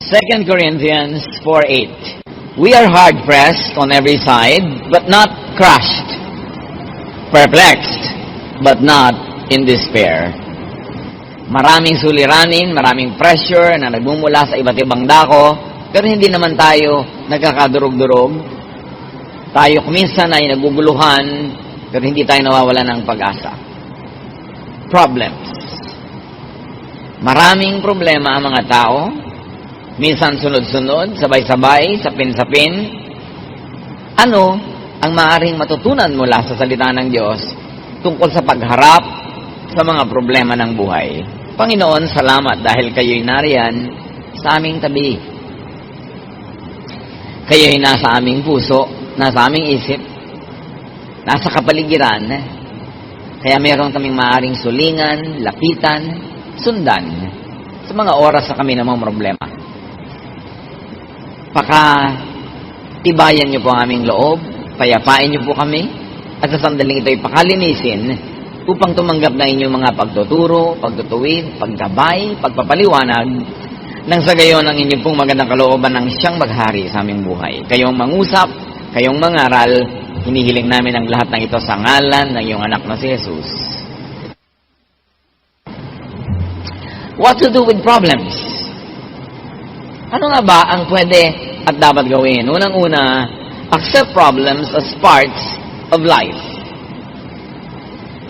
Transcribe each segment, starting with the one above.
2 Corinthians 4:8. We are hard-pressed on every side, but not crushed. Perplexed, but not in despair. Maraming suliranin, maraming pressure na nagmumula sa iba't ibang dako, pero hindi naman tayo nagkakadurog-durog. Tayo kuminsan ay naguguluhan, pero hindi tayo nawawala ng pag-asa. Problems. Maraming problema ang mga tao. Minsan sunod-sunod, sabay-sabay, sapin-sapin. Ano ang maaaring matutunan mula sa salita ng Diyos tungkol sa pagharap sa mga problema ng buhay? Panginoon, salamat dahil kayo'y nariyan sa aming tabi. Kayo'y nasa aming puso, nasa aming isip, nasa kapaligiran. Kaya meron kaming maaaring sulingan, lapitan, sundan sa mga oras na kami namang problema. Tibayan niyo po ang aming loob, payapain niyo po kami, at sa sandaling ito'y pakalinisin upang tumanggap na inyong mga pagtuturo, pagtutuwid, paggabay, pagpapaliwanag, nang sa gayon ang inyong pong magandang kalooban ng siyang maghari sa aming buhay. Kayong mangusap, kayong mangaral, hinihiling namin ang lahat ng ito sa ngalan ng iyong anak na si Jesus. What to do with problems? Ano nga ba ang pwede at dapat gawin? Unang-una, accept problems as parts of life.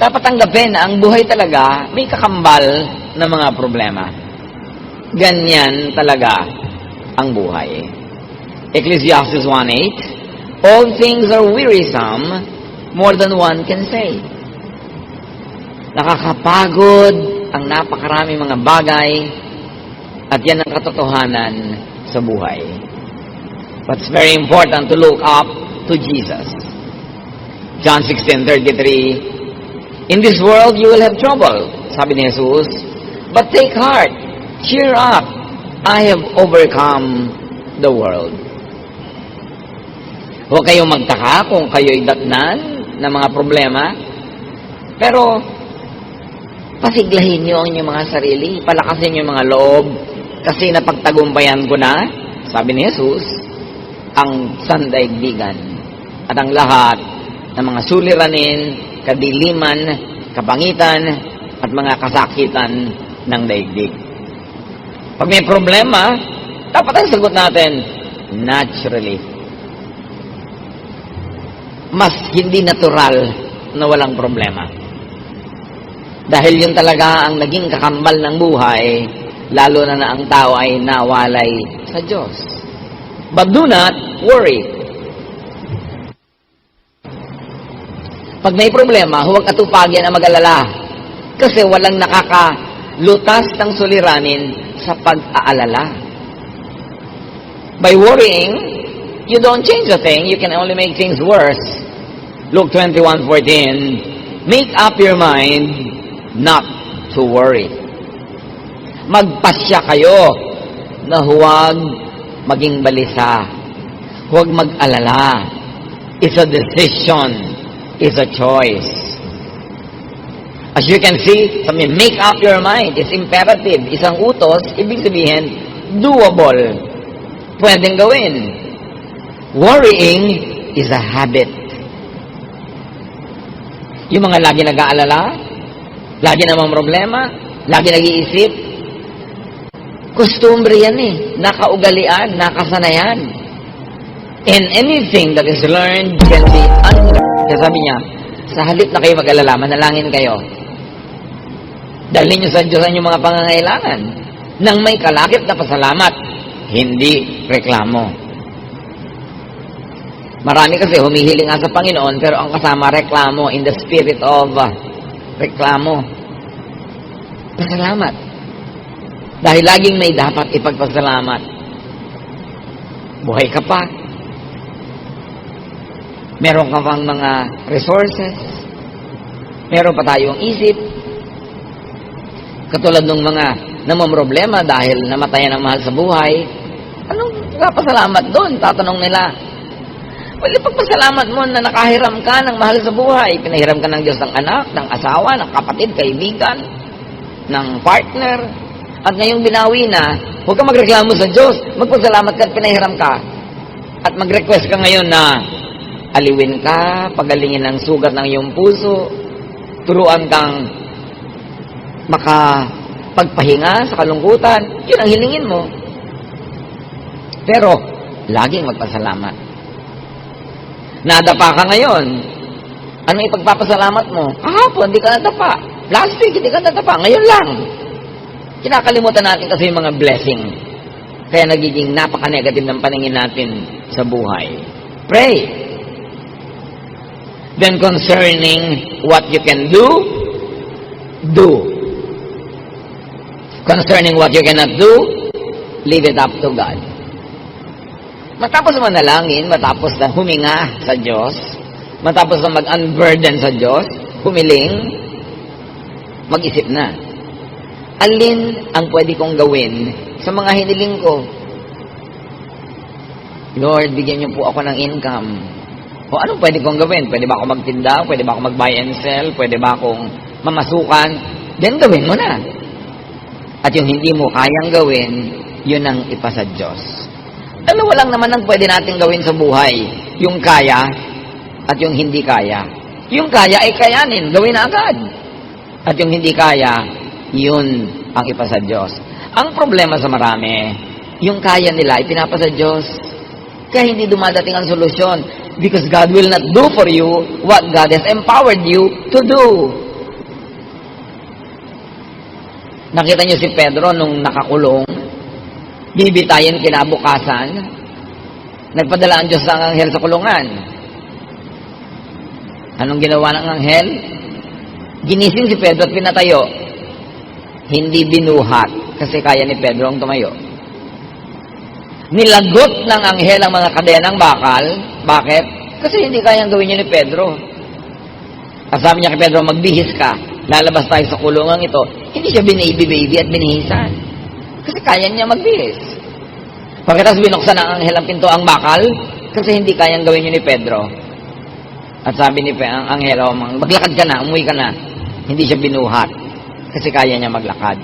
Dapat tanggapin na ang buhay talaga may kakambal na mga problema. Ganyan talaga ang buhay. Ecclesiastes 1:8, all things are wearisome, more than one can say. Nakakapagod ang napakaraming mga bagay, at yan ang katotohanan sa buhay. But it's very important to look up to Jesus. John 16:33, in this world you will have trouble, sabi ni Jesus, but take heart, cheer up, I have overcome the world. Huwag kayong magtaka kung kayo'y datnan ng mga problema, pero pasiglahin niyo ang inyong mga sarili, palakasin niyo ang mga loob, kasi napagtagumpayan ko na, sabi ni Jesus, ang sandaigdigan at ang lahat ng mga suliranin, kadiliman, kapangitan, at mga kasakitan ng daigdig. Pag may problema, dapat ang sagot natin, naturally. Mas hindi natural na walang problema. Dahil yun talaga ang naging kakambal ng buhay, lalo na ang tao ay nawalay sa Diyos. But do not worry. Pag may problema, huwag atupagin ang mag-alala. Kasi walang nakakalutas ng suliranin sa pag-aalala. By worrying, you don't change a thing. You can only make things worse. Luke 21:14, make up your mind not to worry. Magpasya kayo na huwag maging balisa. Huwag mag-alala. It's a decision. It's a choice. As you can see, make up your mind. It's imperative. Isang utos, ibig sabihin, doable. Pwedeng gawin. Worrying is a habit. Yung mga lagi nag-aalala, lagi namang problema, lagi nag-iisip, kustumbre yan nakaugalian, nakasanayan. And anything that is learned can be unlearned. Sabi niya, sa halip na kayo mag-alala, manalangin kayo. Dalhin niyo sa Diyos ang inyong mga pangangailangan nang may kalakip na pasalamat, hindi reklamo. Marami kasi humihiling nga sa Panginoon, pero ang kasama reklamo, in the spirit of reklamo. Pasalamat. Dahil laging may dapat ipagpasalamat. Buhay ka pa. Meron ka pang mga resources. Meron pa tayong isip. Katulad ng mga namamroblema dahil namatayan ang mahal sa buhay. Anong pasalamat doon? Tatanong nila. Well, ipagpasalamat mo na nakahiram ka ng mahal sa buhay. Pinahiram ka ng Diyos ng anak, ng asawa, ng kapatid, kaibigan, ng partner. At ngayong binawi na, Huwag kang magreklamo sa Diyos. Magpasalamat ka at pinahiram ka. At mag-request ka ngayon na aliwin ka, pagalingin ang sugat ng iyong puso, turuan kang makapagpahinga sa kalungkutan. Yun ang hilingin mo. Pero, laging magpasalamat. Nadapa ka ngayon. Anong ipagpapasalamat mo? Kahapon, hindi ka nadapa. Last week, hindi ka nadapa. Ngayon lang. Kinakalimutan natin kasi yung mga blessing. Kaya nagiging napaka-negative ng paningin natin sa buhay. Pray. Then concerning what you can do, do. Concerning what you cannot do, leave it up to God. Matapos manalangin, matapos na huminga sa Diyos, matapos na mag-unburden sa Diyos, humiling, mag-isip na. Alin ang pwede kong gawin sa mga hiniling ko? Lord, bigyan niyo po ako ng income. O anong pwede kong gawin? Pwede ba ako magtinda? Pwede ba ako mag-buy and sell? Pwede ba akong mamasukan? Then gawin mo na. At yung hindi mo kayang gawin, yun ang ipasa Diyos. Dalawa lang naman ang pwede natin gawin sa buhay. Yung kaya at yung hindi kaya. Yung kaya ay kayanin, gawin na agad. At yung hindi kaya, yun ang ipasa Diyos. Ang problema sa marami, yung kaya nila ipinapasa Diyos. Kaya hindi dumadating ang solusyon. Because God will not do for you what God has empowered you to do. Nakita niyo si Pedro nung nakakulong, bibitayin kinabukasan, nagpadala ang Diyos ng anghel sa kulungan. Anong ginawa ng anghel? Ginising si Pedro at pinatayo. Hindi binuhat kasi kaya ni Pedro ang tumayo. Nilagot ng anghel ang mga kadenang bakal. Bakit? Kasi hindi kayang gawin niya ni Pedro. Sabi niya kay Pedro, magbihis ka. Lalabas tayo sa kulungan ito. Hindi siya binaby-baby at binihisan. Kasi kaya niya magbihis. Pagkatapos binuksan ng anghel ang pinto ang bakal, kasi hindi kayang gawin niya ni Pedro. At sabi ni ang anghel, maglakad ka na, umuwi ka na. Hindi siya binuhat. Kasi kaya niya maglakad.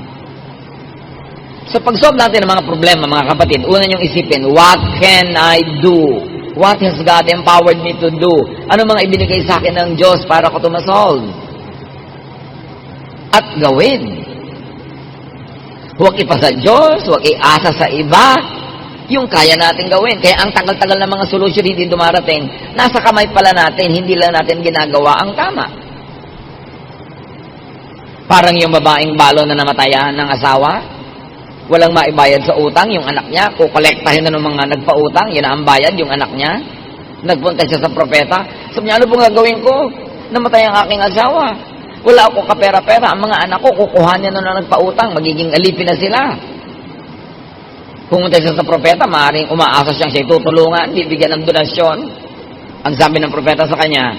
Sa pag-solve natin ng mga problema, mga kapatid, una niyong isipin, what can I do? What has God empowered me to do? Ano mga ibinigay sa akin ng Diyos para ko ito ma-solve? At gawin. Huwag ipasa Diyos, huwag iasa sa iba, yung kaya natin gawin. Kaya ang tagal-tagal ng mga solusyon hindi dumarating, nasa kamay pala natin, hindi lang natin ginagawa ang tama. Parang yung babaeng balo na namatayan ng asawa, walang maibayad sa utang, yung anak niya, kukolektahin na ng mga nagpautang, yun ang bayad, yung anak niya. Nagpunta siya sa propeta, sabi niya, ano pong gagawin ko? Namatay ang aking asawa. Wala ako kapera-pera, ang mga anak ko, kukuha niya na nagpautang, magiging alipin na sila. Pumunta siya sa propeta, maaaring umaasa siya tutulungan, bibigyan ng donasyon. Ang sabi ng propeta sa kanya,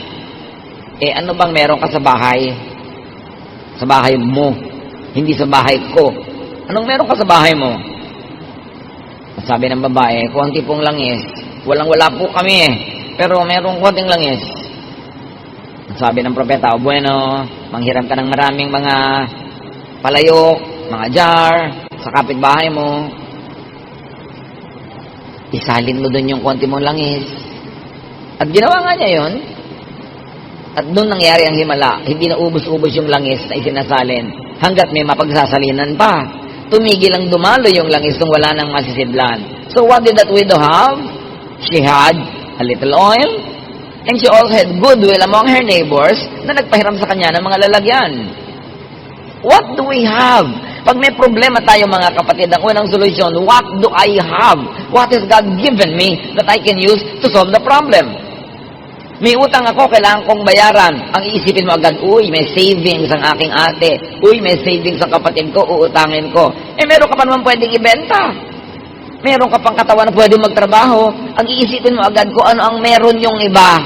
ano bang meron ka sa bahay? Sa bahay mo, hindi sa bahay ko. Anong meron ka sa bahay mo? Sabi ng babae, konti pong langis. Walang-wala po kami pero merong konting langis. Sabi ng propeta, bueno, manghiram ka ng maraming mga palayok, mga jar, sa kapitbahay mo. Isalin mo doon yung konti mong langis. At ginawa nga niya yun. At doon nangyari ang himala. Hindi na ubos-ubos yung langis na isinasalin hanggat may mapagsasalinan pa. Tumigil ang dumalo yung langis nung wala nang masisidlan. So what did that widow have? She had a little oil, and she also had goodwill among her neighbors na nagpahiram sa kanya ng mga lalagyan. What do we have? Pag may problema tayo mga kapatid, ang unang solusyon, what do I have? What has God given me that I can use to solve the problem? May utang ako, kailangan kong bayaran. Ang iisipin mo agad, uy, may savings ang aking ate. Uy, may savings ang kapatid ko, uutangin ko. Meron ka pa naman pwedeng ibenta. Meron ka pang katawan na pwedeng magtrabaho. Ang iisipin mo agad kung ano ang meron yung iba.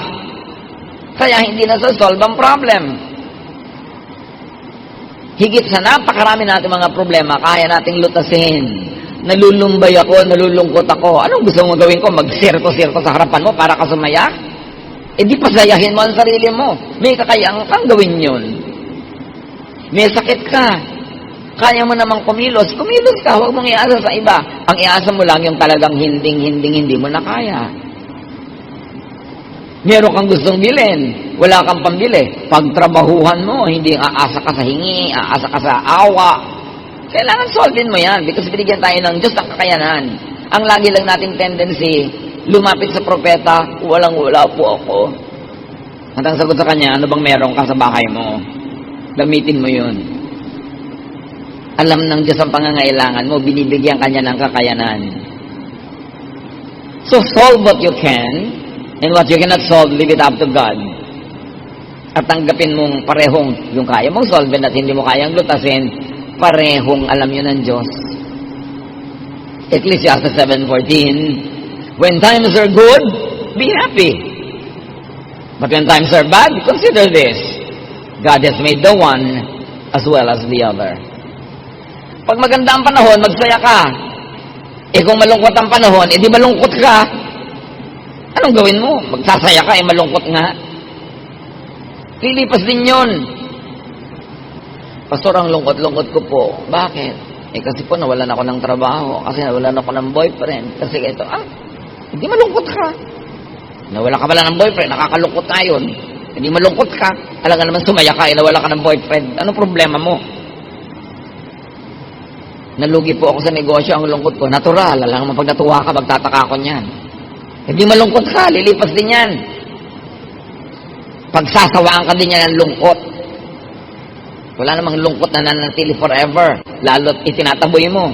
Kaya hindi na solve ang problem. Higit sa napakarami natin mga problema, kaya nating lutasin. Nalulumbay ako, nalulungkot ako. Anong gusto mong gawin ko? Mag-sirto-sirto sa harapan mo para ka sumaya? Di pasayahin mo ang sarili mo. May kakayang kang gawin yun. May sakit ka. Kaya mo namang kumilos ka, huwag mong iasa sa iba. Ang iasa mo lang yung talagang hindi mo na kaya. Meron kang gustong bilhin, wala kang pambili. Pagtrabahuhan mo, hindi aasa ka sa hingi, aasa ka sa awa. Kailangan solvein mo yan because binigyan tayo ng Diyos ng kakayanan. Ang lagi lang nating tendency, lumapit sa propeta, wala po ako. At ang sagot sa kanya, ano bang meron ka sa bahay mo? Gamitin mo yun. Alam ng Diyos ang pangangailangan mo, binibigyan kanya ng kakayanan. So solve what you can, and what you cannot solve, leave it up to God. At tanggapin mong parehong yung kaya mong solve at hindi mo kayang lutasin, parehong alam yun ng Diyos. Ecclesiastes 7:14, when times are good, be happy. But when times are bad, consider this. God has made the one as well as the other. Pag maganda ang panahon, magsaya ka. Eh kung malungkot ang panahon, edi malungkot ka. Anong gawin mo? Magsasaya ka, malungkot nga. Lilipas din yun. Pastor, ang lungkot-lungkot ko po. Bakit? Eh kasi po nawalan ako ng trabaho. Kasi nawalan ako ng boyfriend. Kasi ito, hindi malungkot ka. Nawala ka pala ng boyfriend, nakakalungkot na yun. Hindi malungkot ka. Alam nga naman sumaya ka, nawala ka ng boyfriend. Anong problema mo? Nalugi po ako sa negosyo, ang lungkot ko. Natural, alam naman pag natuwa ka, magtataka ako niyan. Hindi malungkot ka, lilipas din yan. Pagsasawaan ka din yan ng lungkot. Wala namang lungkot na nanatili forever. Lalo't itinataboy mo.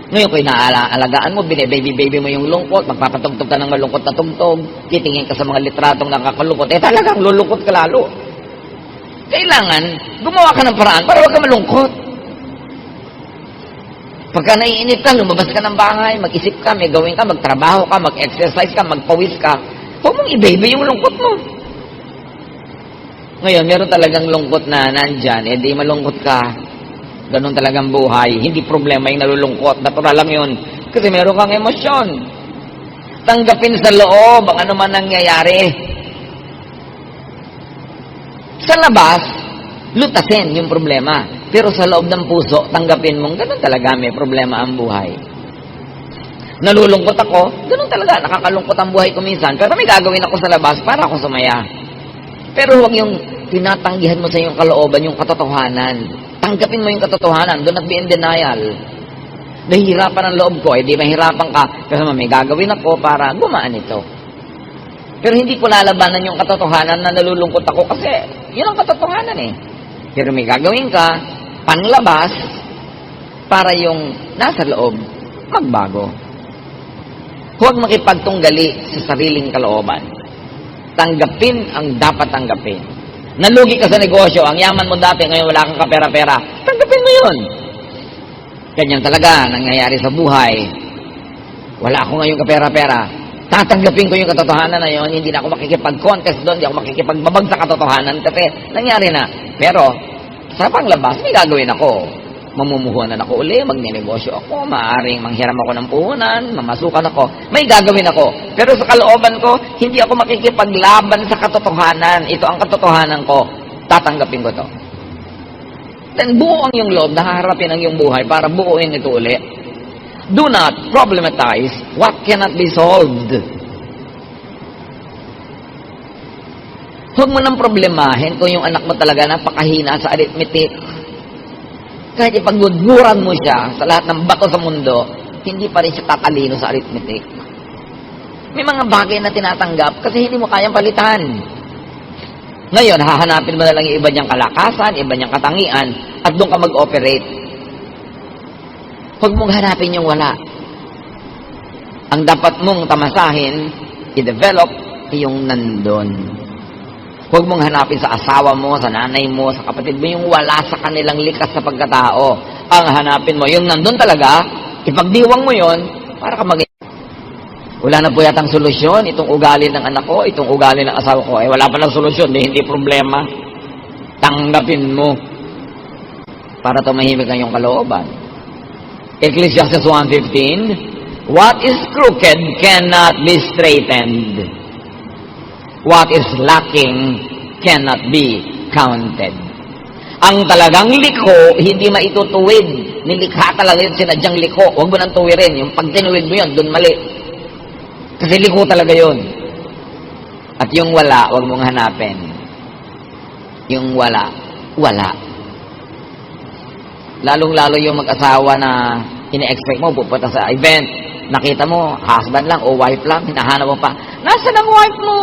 Ngayon kung inaalagaan mo, baby mo yung lungkot, magpapatugtog ka ng malungkot na tugtog, titingin ka sa mga litratong nakakalungkot, talagang lulungkot ka lalo. Kailangan, gumawa ka ng paraan para huwag ka malungkot. Pagka naiinit ka, lumabas ka ng bahay, mag-isip ka, may gawin ka, magtrabaho ka, mag-exercise ka, magpawis ka, huwag mong i-baby yung lungkot mo. Ngayon, meron talagang lungkot na nandyan, di malungkot ka. Ganun talagang buhay. Hindi problema yung nalulungkot. Natural lang yun. Kasi meron kang emosyon. Tanggapin sa loob ang ano man nangyayari. Sa labas, lutasin yung problema. Pero sa loob ng puso, tanggapin mong ganun talaga may problema ang buhay. Nalulungkot ako, ganun talaga. Nakakalungkot ang buhay ko minsan. Pero may gagawin ako sa labas para ako sumaya. Pero huwag yung tinatanggihan mo sa iyong kalooban, yung katotohanan. Tanggapin mo yung katotohanan. Do not be in denial. Nahihirapan ang loob ko. Di mahirapan ka. Kasi may gagawin ako para gumaan ito. Pero hindi ko lalabanan yung katotohanan na nalulungkot ako kasi yun ang katotohanan eh. Pero may gagawin ka, panlabas, para yung nasa loob, magbago. Huwag makipagtunggali sa sariling kalooban. Tanggapin ang dapat tanggapin. Nalugi ka sa negosyo, ang yaman mo dati, ngayon wala kang kapera-pera, tanggapin mo yun. Ganyan talaga, nangyayari sa buhay. Wala ako ngayon kapera-pera, tatanggapin ko yung katotohanan na yun, hindi na ako makikipag-contest doon, hindi ako makikipagbabag sa katotohanan, kasi nangyari na. Pero, sa panglabas, may gagawin ako. Mamumuhunan ako uli, magnenegosyo ako, maaaring manghiram ako ng puhunan, mamasukan ako, may gagawin ako. Pero sa kalooban ko, hindi ako makikipaglaban sa katotohanan. Ito ang katotohanan ko, tatanggapin ko to. Then buo ang iyong loob, nahaharapin ang iyong buhay para buuin ito uli. Do not problematize what cannot be solved. Huwag mo nang problemahin kung yung anak mo talaga napakahina sa arithmetic. Kahit ipagudguran mo siya sa lahat ng bato sa mundo, hindi pa rin siya tatalino sa arithmetic. May mga bagay na tinatanggap kasi hindi mo kayang palitan. Ngayon, hahanapin mo na lang yung iba niyang kalakasan, iba niyang katangian, at doon ka mag-operate. Huwag mong hanapin yung wala. Ang dapat mong tamasahin, i-develop, yung nandun. Huwag mong hanapin sa asawa mo, sa nanay mo, sa kapatid mo, yung wala sa kanilang likas sa pagkatao. Ang hanapin mo, yung nandun talaga, ipagdiwang mo yon para ka mag- Wala na po yatang solusyon, itong ugali ng anak ko, itong ugali ng asawa ko. Wala pa lang solusyon, hindi problema. Tanggapin mo para tumahimik ang iyong kalooban. Ecclesiastes 1:15, what is crooked cannot be straightened. What is lacking cannot be counted. Ang talagang liko, hindi maitutuwid. Nilikha talaga yun, sinadyang liko. Huwag mo nang tuwirin. Yung pag tinuwid mo yun, dun mali. Kasi liko talaga yun. At yung wala, huwag mong hanapin. Yung wala, wala. Lalong-lalo yung mag-asawa na ine-expect mo, pupunta sa event. Nakita mo, husband lang o wife lang, hinahanap mo pa. Nasaan ang wife mo?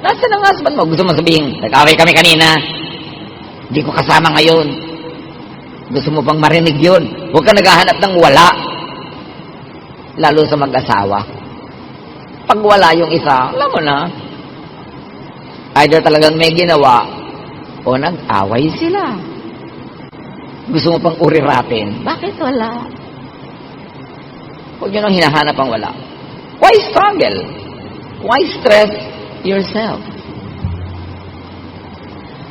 Nasaan ang husband mo? Gusto mo sabihin, nag-away kami kanina. Hindi ko kasama ngayon. Gusto mo bang marinig yun? Huwag ka naghahanap ng wala. Lalo sa mag-asawa. Pag wala yung isa, alam mo na. Either talagang may ginawa o nag-away sila. Gusto mo pang uriratin. Bakit wala? Huwag yun ang hinahanap ang wala. Why struggle? Why stress yourself?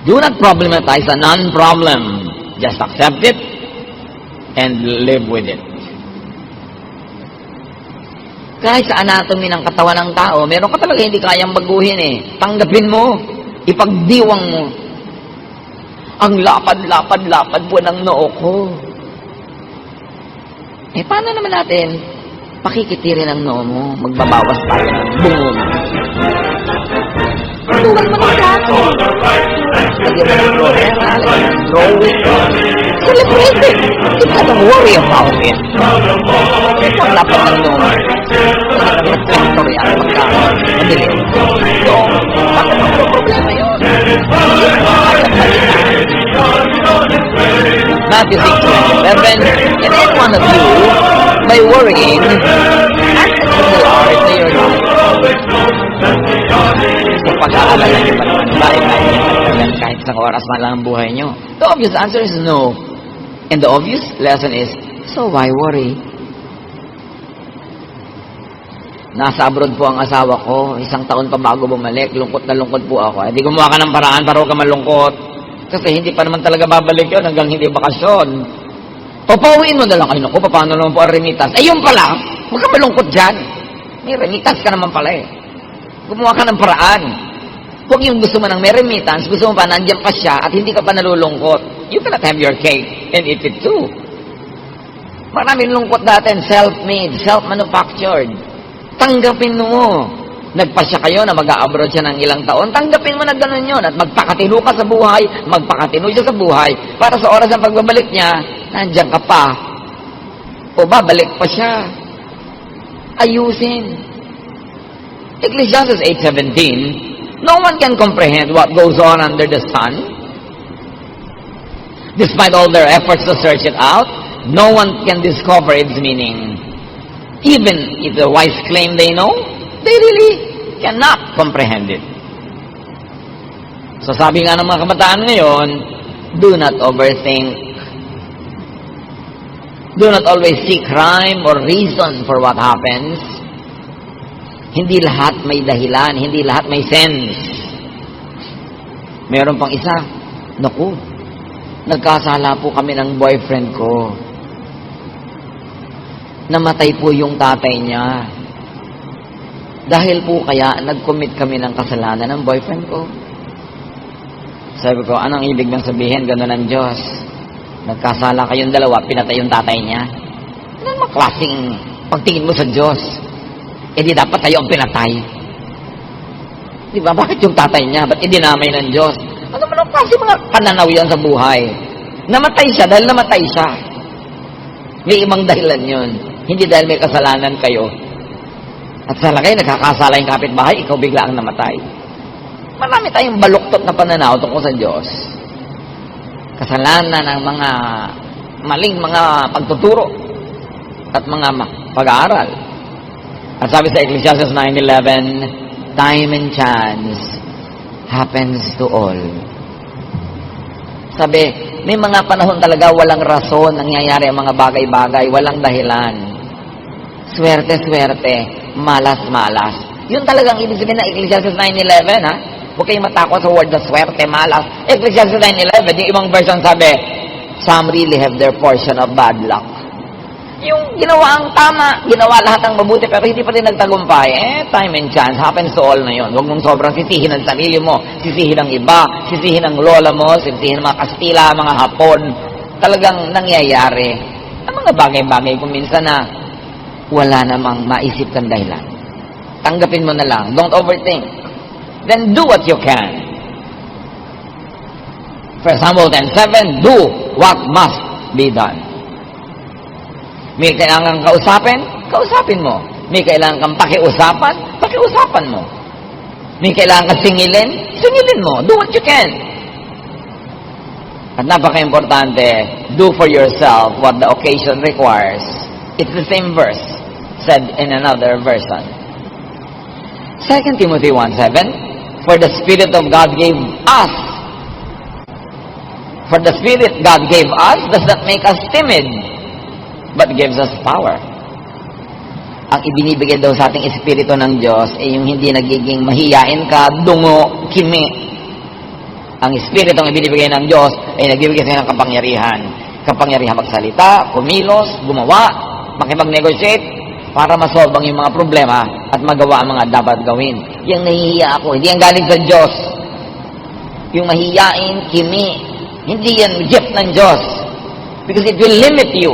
Do not problematize a non-problem. Just accept it and live with it. Kahit sa anatomy ng katawan ng tao, meron ka talaga hindi kayang baguhin eh. Tanggapin mo. Ipagdiwang mo. Ang lapad-lapad-lapad po ng noo ko. Eh, paano naman natin pakikitirin ang noo mo? Magbabawas tayo ng bungo mo. Tuwag mo ng plato. Lagyan mo ng drawing. Celebrate it. You don't worry about it. Ang lapad ng noo mo. Reflector yan. Madilim. So, bakit ang problema yun? Matthew 6:11, and any one of you, by worrying, add additional hours to your life. Kung pag-aalala niyo ba naman, bakit kahit isang oras man lang ang buhay niyo? The obvious answer is no. And the obvious lesson is, so why worry? Nasa abroad po ang asawa ko, 1 taon pa bago bumalik, lungkot na lungkot po ako. Hindi gumawa ka ng paraan para huwag ka malungkot. Kasi hindi pa naman talaga babalik yun hanggang hindi bakasyon. O pauwiin mo na lang, ay naku, paano naman po ang remittance? Eh yun pala, huwag ka malungkot dyan. May remittance ka naman pala eh. Gumawa ka ng paraan. Huwag yung gusto mo ng may remittance, gusto mo pa nandiyan pa siya at hindi ka pa nalulungkot. You cannot have your cake and eat it too. Maraming lungkot natin, self-made, self-manufactured. Tanggapin mo. Nagpasya kayo na mag-a-abroad siya ng ilang taon, tanggapin mo na gano'n yun at magpakatino ka sa buhay, magpakatino siya sa buhay para sa oras ng pagbabalik niya, nandiyan ka pa. O babalik pa siya. Ayusin. Ecclesiastes 8:17, no one can comprehend what goes on under the sun. Despite all their efforts to search it out, no one can discover its meaning. Even if the wise claim they know, they really cannot comprehend it. So sabi nga ng mga kabataan ngayon, do not overthink. Do not always seek rhyme or reason for what happens. Hindi lahat may dahilan, hindi lahat may sense. Meron pang isa, naku, nagkasala po kami ng boyfriend ko. Namatay po yung tatay niya. Dahil po kaya, nag-commit kami ng kasalanan ng boyfriend ko. Sabi ko, anong ibig bang sabihin? Ganun ang Diyos. Nagkasala kayong dalawa, pinatay yung tatay niya. Ano naman klaseng pagtingin mo sa Diyos? Eh di dapat tayo ang pinatay. Di ba? Bakit yung tatay niya? Ba't idinamay ng Diyos? Ano naman kasi mga pananaw yan sa buhay? Namatay siya dahil namatay siya. May ibang dahilan yun. Hindi dahil may kasalanan kayo. At sa lagay, nagkakasala yung kapitbahay, ikaw bigla ang namatay. Marami tayong baluktot na pananaw tungkol sa Diyos. Kasalanan ng mga maling mga pagtuturo at mga pag-aaral. At sabi sa Ecclesiastes 9:11, time and chance happens to all. Sabi, may mga panahon talaga walang rason nangyayari ang mga bagay-bagay, walang dahilan. Swerte-swerte, malas-malas. Yun talagang ibig sabihin ng Ecclesiastes 9:11, ha? Huwag kayong matakot sa word na swerte, malas. Ecclesiastes 9:11, yung ibang version sabi, some really have their portion of bad luck. Yung ginawa ang tama, ginawa lahat ng mabuti, pero hindi pa rin nagtagumpay, time and chance, happens to all na yun. Huwag mong sobrang sisihin ang sarili mo, sisihin ang iba, sisihin ang lola mo, sisihin ang mga Kastila, mga Hapon. Talagang nangyayari. Ang mga bagay-bagay kung minsan na wala namang maisip kang dahilan. Tanggapin mo na lang. Don't overthink. Then do what you can. 1 Samuel 10:7, do what must be done. May kailangan kausapin? Kausapin mo. May kailangan kang pakiusapan? Pakiusapan mo. May kailangan kang singilin? Singilin mo. Do what you can. At napaka-importante, do for yourself what the occasion requires. It's the same verse said in another version. 2 Timothy 1:7, for the Spirit of God gave us. For the Spirit God gave us does not make us timid, but gives us power. Ang ibinibigay daw sa ating Espiritu ng Diyos ay yung hindi nagiging mahiyain ka, dungo, kimi. Ang Espiritu ang ibinibigay ng Diyos ay nagbibigay sa ng kapangyarihan. Kapangyarihan magsalita, kumilos, gumawa, makipag-negotiate para masolve ang yung mga problema at magawa ang mga dapat gawin. Yung nahihiya ako, hindi yan galing sa Diyos. Yung mahiyain, kimi, hindi yan gift ng Diyos. Because it will limit you.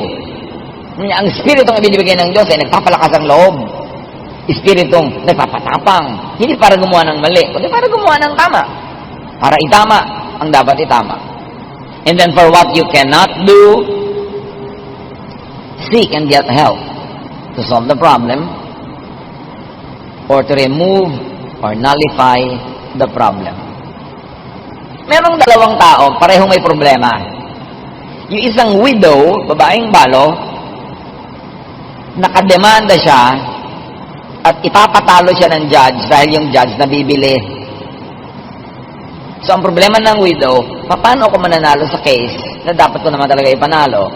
Ang Espiritong ibinibigay ng Diyos ay nagpapalakas ang loob. Espiritong nagpapatapang. Hindi para gumawa ng mali, kundi para gumawa ng tama. Para itama ang dapat itama. And then for what you cannot do, seek and get help to solve the problem or to remove or nullify the problem. Merong dalawang tao, parehong may problema. Yung isang widow, babaeng balo, nakademanda siya at ipapatalo siya ng judge dahil yung judge nabibili. So, ang problema ng widow, paano ako mananalo sa case na dapat ko naman talaga ipanalo?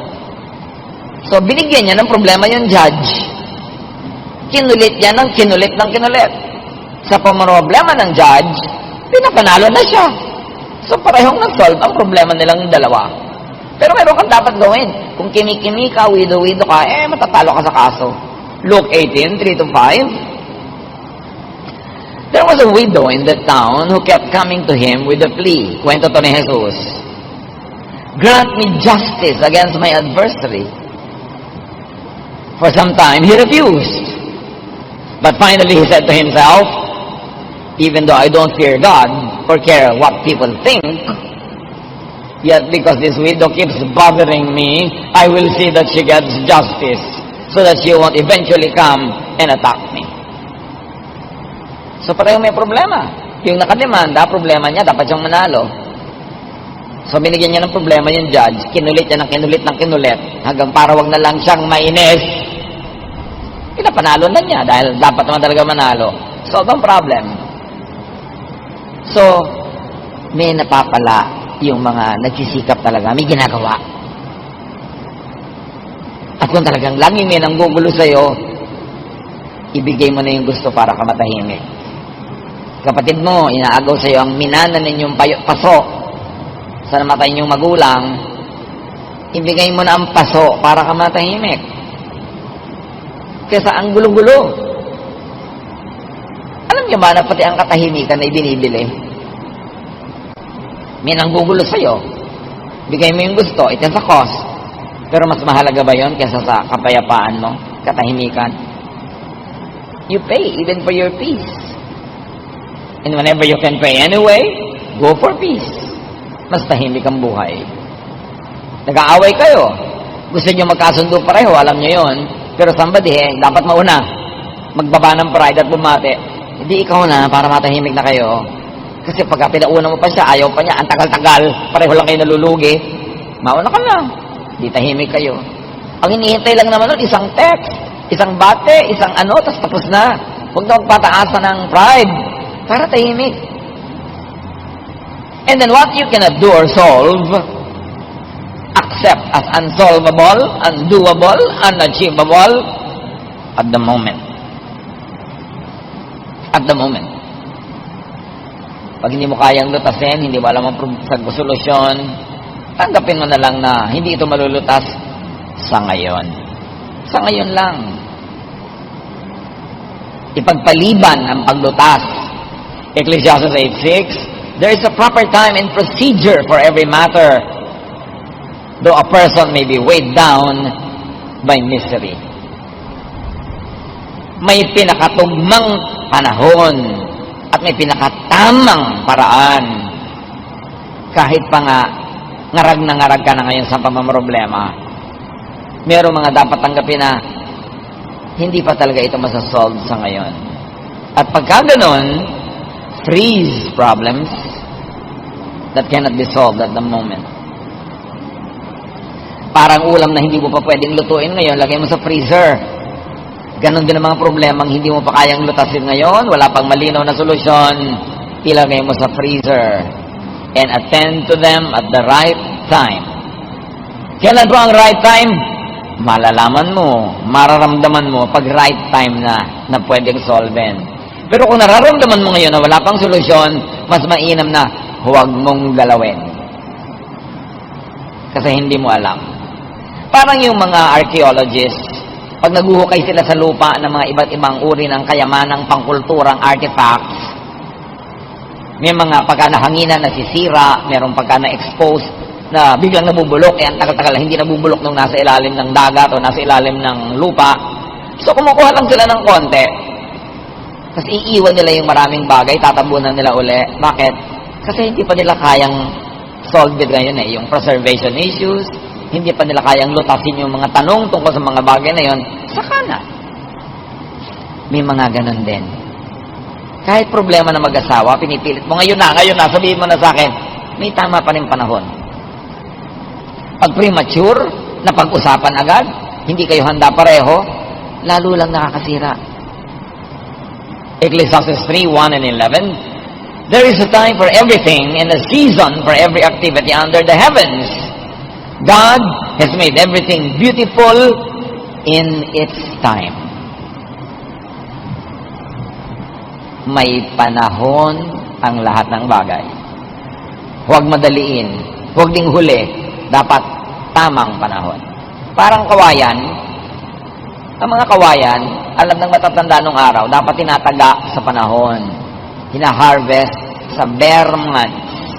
So, binigyan niya ng problema yung judge. Kinulit niya ng kinulit. Sa problema ng judge, pinapanalo na siya. So, parehong nag-solve ang problema nilang dalawa. Pero meron kang dapat gawin. Kung kimi-kimi ka, widow-widow ka, matatalo ka sa kaso. Luke 18:3-5. There was a widow in the town who kept coming to him with a plea. Kwento to ni Jesus. Grant me justice against my adversary. For some time, he refused. But finally, he said to himself, even though I don't fear God or care what people think, yet because this widow keeps bothering me, I will see that she gets justice so that she won't eventually come and attack me. So pareho may problema. Yung nakademanda, problema niya, dapat siyang manalo. So binigyan niya ng problema yung judge, kinulit niya ng kinulit, hanggang para wag na lang siyang mainis. Pinapanalo na niya dahil dapat naman talaga manalo. So ang problem. So, may napapala yung mga nagsisikap talaga, may ginagawa. At kung talagang laging may nanggugulo sa'yo, ibigay mo na yung gusto para ka matahimik. Kapatid mo, inaagaw sa'yo ang minana ninyong paso sa namatay ninyong magulang, ibigay mo na ang paso para ka matahimik. Kesa ang gulo-gulo. Alam niyo ba na pati ang katahimikan na ibinibili? May nanggugulo sa'yo. Bigay mo yung gusto, ito sa cost. Pero mas mahalaga ba yun kaysa sa kapayapaan mo? Katahimikan? You pay even for your peace. And whenever you can pay anyway, go for peace. Mas tahimik ang buhay. Nag-aaway kayo. Gusto nyo magkasundo pareho, alam nyo yun. Pero somebody, dapat mauna. Magbaba ng pride at bumate. Hindi ikaw na para matahimik na kayo. Kasi pagka pinauna mo pa siya, ayaw pa niya, ang tagal-tagal, pareho lang kayo nalulugi, mauna ka na. Di tahimik kayo. Ang hinihintay lang naman nun, isang text, isang bate, isang tapos na. Huwag na magpataasan ng pride para tahimik. And then what you cannot do or solve, accept as unsolvable, undoable, unachievable at the moment. At the moment. Pag hindi mo kayang lutasin, hindi mo alam ang solusyon, tanggapin mo na lang na hindi ito malulutas sa ngayon. Sa ngayon lang. Ipagpaliban ang paglutas. Ecclesiastes 8:6, there is a proper time and procedure for every matter, though a person may be weighed down by misery. May pinakatugmang panahon at may pinakatamang paraan. Kahit pa nga ngarag na ngarag ka na ngayon sa pamamroblema, mayroong mga dapat tanggapin na hindi pa talaga ito masasolve sa ngayon. At pagka ganon, freeze problems that cannot be solved at the moment. Parang ulam na hindi mo pa pwedeng lutuin ngayon, lagay mo sa freezer. Ganon din ang mga problemang hindi mo pa kayang lutasin ngayon, wala pang malinaw na solusyon, ilagay mo sa freezer. And attend to them at the right time. Kailan po ang right time? Malalaman mo, mararamdaman mo pag right time na pwedeng solven. Pero kung nararamdaman mo ngayon na wala pang solusyon, mas mainam na huwag mong galawin. Kasi hindi mo alam. Parang yung mga archaeologists, pag naguhukay sila sa lupa ng mga iba't ibang uri ng kayamanang pangkulturang artifacts, may mga pagka nahanginan, nasisira, mayroong pagka na-expose, na biglang nabubulok, ang tagal-tagal hindi nabubulok nung nasa ilalim ng dagat o nasa ilalim ng lupa. So, kumukuha lang sila ng konti. Kasi iiwan nila yung maraming bagay, tatabunan nila uli. Bakit? Kasi hindi pa nila kayang solve it ngayon yung preservation issues, hindi pa nila kayang lutasin yung mga tanong tungkol sa mga bagay na yun. Saka na. May mga ganun din. Kahit problema na mag-asawa, pinipilit mo, ngayon na, sabihin mo na sa akin, may tama pa rin panahon. Pag premature, na pag-usapan agad, hindi kayo handa pareho, lalo lang nakakasira. Ecclesiastes 3:1 and 11, there is a time for everything and a season for every activity under the heavens. God has made everything beautiful in its time. May panahon ang lahat ng bagay. Huwag madaliin, huwag ding huli. Dapat tamang panahon. Parang kawayan, ang mga kawayan, alam ng matatanda nung araw, dapat tinataga sa panahon. Hina-harvest sa bare months.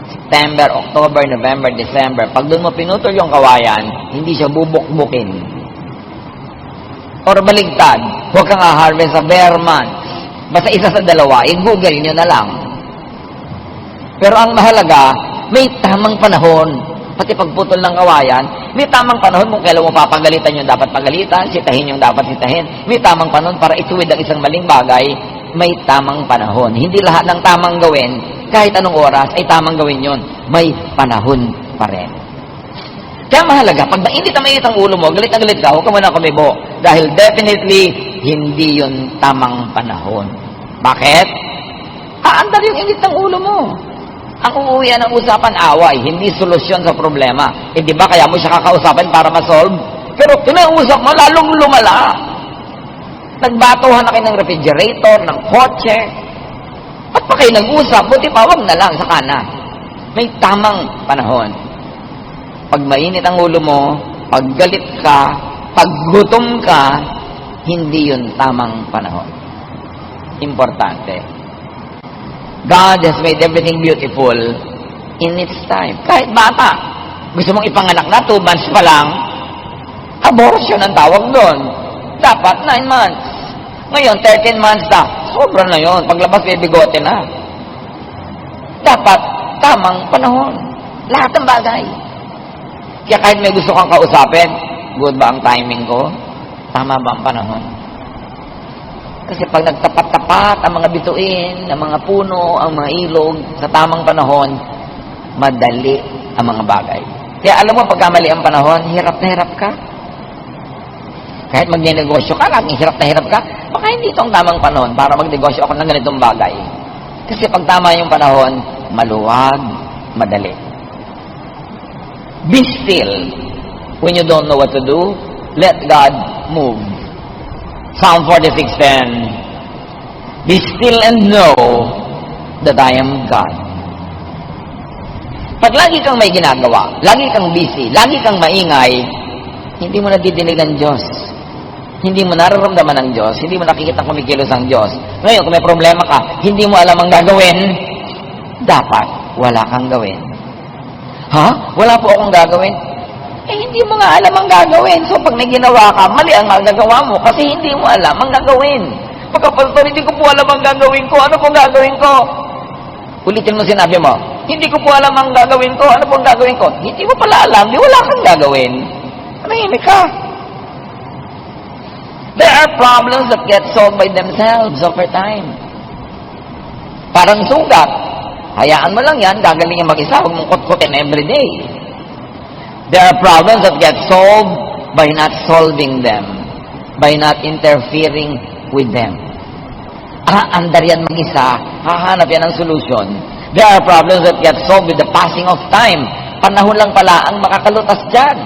September, October, November, December. Pag doon mo pinutol yung kawayan, hindi siya bubukbukin. Or baligtad, huwag kang harvest sa bare months. Basta isa sa dalawa, i-google nyo na lang. Pero ang mahalaga, may tamang panahon. Pati pagputol ng kawayan, may tamang panahon kung kailan mo papagalitan yung dapat pagalitan, sitahin yung dapat sitahin. May tamang panahon para ituwid ang isang maling bagay, may tamang panahon. Hindi lahat ng tamang gawin, kahit anong oras, ay tamang gawin yon. May panahon pa rin. Kaya mahalaga, pag mainit na mainit ang ulo mo, galit na galit ka, huwag ka muna kumibo. Dahil definitely, hindi yun tamang panahon. Bakit? Aandar yung init ng ulo mo. Ang uuwian ng usapan, away, hindi solusyon sa problema. Eh, di ba kaya mo siya kakausapin para ma-solve? Pero kinausap mo, lalong lumala. Nagbatuhan na kayo ng refrigerator, ng kotse. At pa kayo nag-usap, buti pa, wag na lang, saka na. May tamang panahon. Pag mainit ang ulo mo, pag galit ka, pag gutom ka, hindi yun tamang panahon. Importante. God has made everything beautiful in its time. Kahit bata, gusto mong ipanganak na, 2 months pa lang, abortion ang tawag doon. Dapat 9 months. Ngayon, 13 months na. Sobra na yon. Paglabas, may bigote na. Dapat tamang panahon. Lahat ng bagay. Kaya kahit may gusto kang kausapin, good ba ang timing ko? Tama ba ang panahon? Kasi pag nagtapat-tapat ang mga bituin, ang mga puno, ang mga ilog, sa tamang panahon, madali ang mga bagay. Kaya alam mo, pagkamali ang panahon, hirap na hirap ka. Kahit magnenegosyo ka, laging hirap na hirap ka, baka hindi ito ang tamang panahon para magnegosyo ako ng ganitong bagay. Kasi pag tama yung panahon, maluwag, madali. Be still. When you don't know what to do, let God move. Psalm 46:10, be still and know that I am God. Pag lagi kang may ginagawa, lagi kang busy, lagi kang maingay, Hindi mo nadidinig ang Diyos. Hindi mo nararamdaman ang Diyos. Hindi mo nakikita kumikilos ang Diyos. Ngayon, kung may problema ka, hindi mo alam ang gagawin, dapat wala kang gawin. Ha? Wala po akong gagawin? Hindi mo nga alam ang gagawin. So, pag may ginawa ka, mali ang gagawa mo kasi hindi mo alam ang gagawin. Pagkapastor, hindi ko po alam ang gagawin ko. Ano pong gagawin ko? Ulitin mo sinabi mo. Hindi ko po alam ang gagawin ko. Ano pong gagawin ko? Hindi mo pala alam. Di wala kang gagawin. Manahimik ka. There are problems that get solved by themselves over time. Parang sugat. Hayaan mo lang yan. Gagaling yung mag-isa. Huwag mong kutkutin every day. There are problems that get solved by not solving them. By not interfering with them. Andar yan mag-isa. Hahanap yan ng solution. There are problems that get solved with the passing of time. Panahon lang pala ang makakalutas dyan.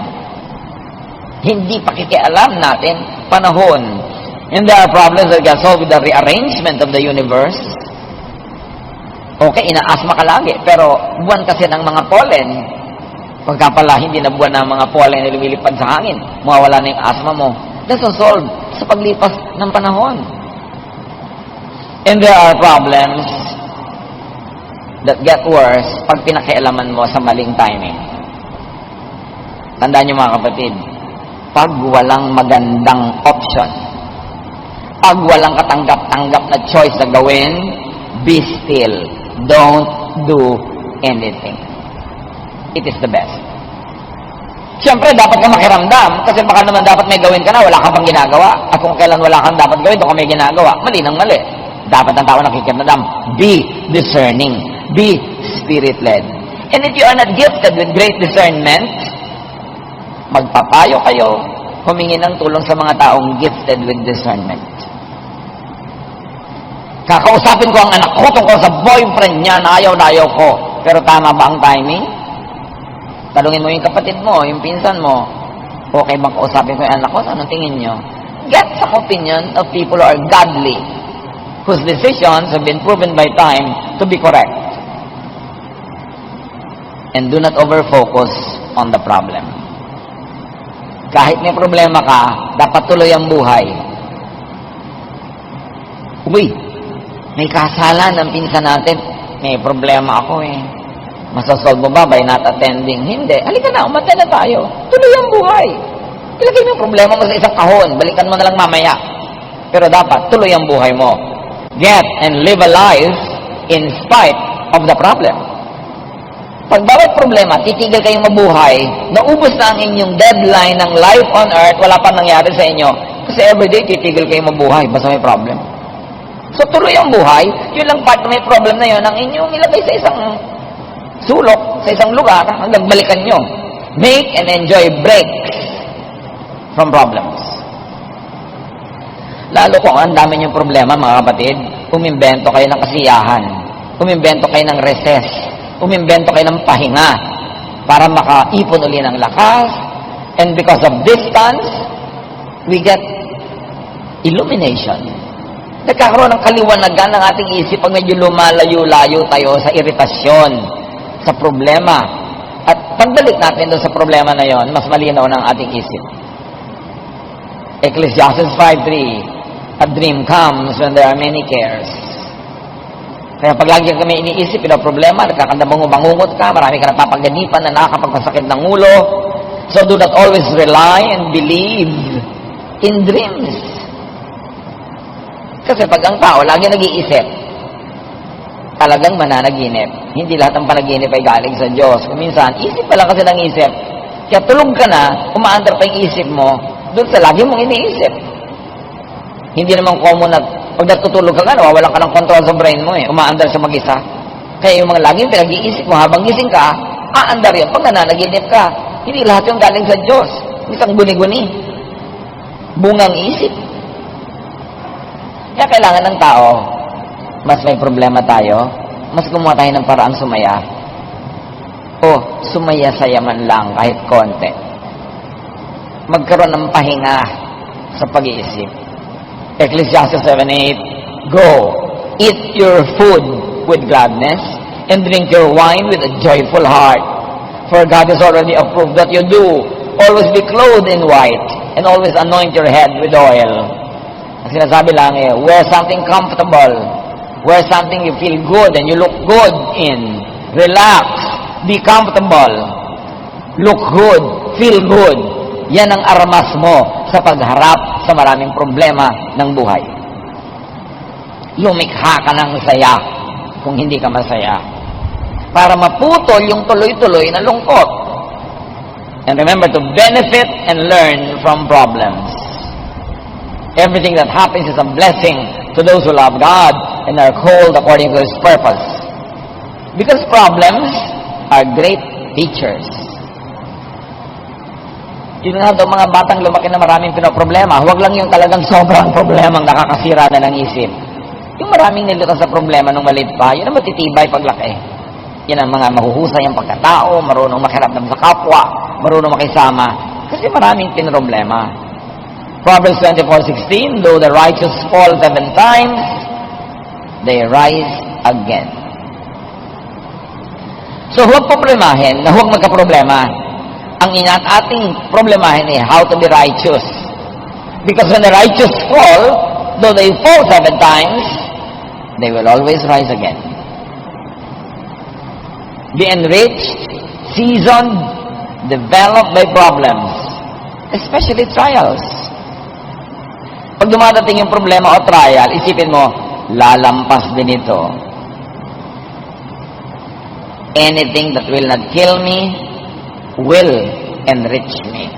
Hindi pakikialam natin panahon. And there are problems that get solved with the rearrangement of the universe. Okay, inaasma ka lagi. Pero buwan kasi ng mga pollen. Pagka pala hindi na buwan ng mga pollen na lumilipad sa hangin, mawawala na yung asma mo. That's solved sa paglipas ng panahon. And there are problems that get worse pag pinakialaman mo sa maling timing. Tandaan niyo mga kapatid, pag walang magandang option, pag walang katanggap-tanggap na choice na gawin, be still. Don't do anything. It is the best. Siyempre, dapat ka makiramdam kasi baka naman dapat may gawin ka na, wala ka pang ginagawa. At kung kailan wala kang dapat gawin, doon ka may ginagawa. Mali nang mali. Dapat ang tao nakikiramdam. Be discerning. Be spirit-led. And if you are not gifted with great discernment, magpapayo kayo, humingi ng tulong sa mga taong gifted with discernment. Kakausapin ko ang anak ko tungkol sa boyfriend niya na ayaw ko. Pero tama ba ang timing? Talungin mo yung kapatid mo, yung pinsan mo. Okay bang kausapin ko yung anak ko? Anong tingin nyo? Get some opinion of people who are godly, whose decisions have been proven by time to be correct. And do not over-focus on the problem. Kahit may problema ka, dapat tuloy ang buhay. Uy, may kasalan ng pinsan natin. May problema ako eh. Masasolve mo ba by not attending? Hindi. Halika na, umattend na tayo. Tuloy ang buhay. Ilagay mo yung problema mo sa isang kahon. Balikan mo na lang mamaya. Pero dapat, tuloy ang buhay mo. Get and live a life in spite of the problem. Pag bawat problema, titigil kayong mabuhay, naubos na ang inyong deadline ng life on earth, wala pa nangyari sa inyo. Kasi everyday, titigil kayong mabuhay basta may problem. So, tuloy ang buhay. Yun lang part na may problem na yun, ang inyong ilagay sa isang sulok, sa isang lugar, hanggang balikan nyo. Make and enjoy breaks from problems. Lalo kung ang dami niyong problema, mga kapatid, umimbento kayo ng kasiyahan, umimbento kayo ng recess, umimbento kayo ng pahinga para makaipon uli ng lakas. And because of distance, we get illumination. Nagkakaroon ng kaliwanagan ng ating isip pag medyo lumalayo-layo tayo sa iritasyon, sa problema. At pagbalik natin doon sa problema na yon, mas malinaw ng ating isip. Ecclesiastes 5:3, a dream comes when there are many cares. Kaya pag lagi kami iniisip, yung problema, nagkakandabangungot ka, marami ka napapaganipan na nakakapagpasakit ng ulo. So do not always rely and believe in dreams. Kasi pag ang tao lagi nag-iisip, talagang mananaginip. Hindi lahat ng panaginip ay galing sa Diyos. Kung minsan, isip pa lang kasi ng isip. Kaya tulog ka na, umaandar pa yung isip mo, doon sa lagi mong iniisip. Hindi naman common na pag natutulog ka nga, walang ka ng control sa brain mo eh. Umaandar sa mag-isa. Kaya yung mga laging pinag-iisip mo, habang gising ka, aandar yun. Pag nananaginip ka, hindi lahat yung galing sa Diyos. Isang guni-guni. Bungang isip. Kaya kailangan ng tao, mas may problema tayo, mas gumawa tayo ng paraang sumaya. O, sumaya-saya man lang kahit konti. Magkaroon ng pahinga sa pag-iisip. Ecclesiastes 7:8, go, eat your food with gladness, and drink your wine with a joyful heart. For God has already approved that you do always be clothed in white and always anoint your head with oil. Ang sinasabi lang wear something comfortable, wear something you feel good and you look good in. Relax, be comfortable, look good, feel good. Yan ang armas mo sa pagharap sa maraming problema ng buhay. Lumikha ka ng saya kung hindi ka masaya, para maputol yung tuloy-tuloy na lungkot. And remember to benefit and learn from problems. Everything that happens is a blessing to those who love God and are called according to His purpose. Because problems are great teachers. Yun nga daw, mga batang lumaki na maraming pinoproblema. Huwag lang yung talagang sobrang problema ang nakakasira na ng isip. Yung maraming nilutang sa problema nung maliit pa, yun ang matitibay paglaki. Yan ang mga mahuhusay ang pagkatao, marunong makiramdam sa kapwa, marunong makisama, kasi maraming pinroblema. Proverbs 24:16, though the righteous fall 7 times, they rise again. So huwag problemahin na huwag magka-problema. Ang ating problemahin ay how to be righteous. Because when the righteous fall, though they fall 7 times, they will always rise again. Be enriched, seasoned, developed by problems, especially trials. Pag dumadating yung problema o trial, isipin mo, lalampas din ito. Anything that will not kill me will enrich me.